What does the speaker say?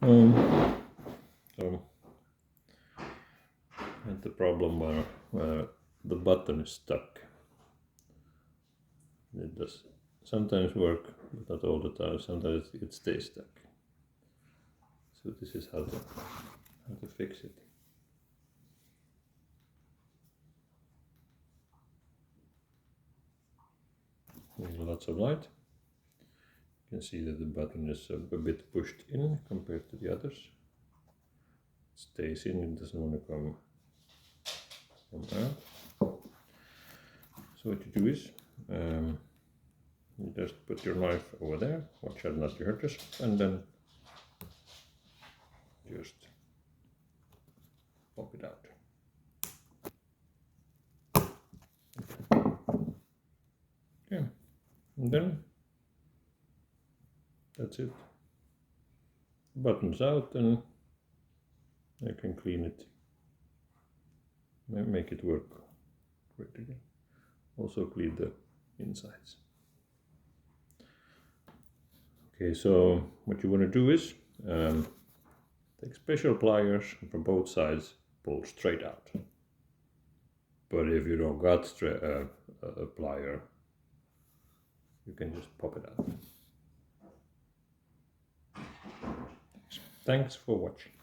So I had the problem where the button is stuck. It does sometimes work, but not all the time. Sometimes it stays stuck. So this is how to fix it. Lots of light. You can see that the button is a bit pushed in compared to the others. It stays in, it doesn't want to come out. So what you do is, you just put your knife over there, watch out not to hurt yourself, and then just pop it out. Yeah, and then that's it. Button's out, and I can clean it, make it work correctly. Also clean the insides. Okay, so what you want to do is take special pliers from both sides, pull straight out. But if you don't got a plier, you can just pop it out. Thanks for watching.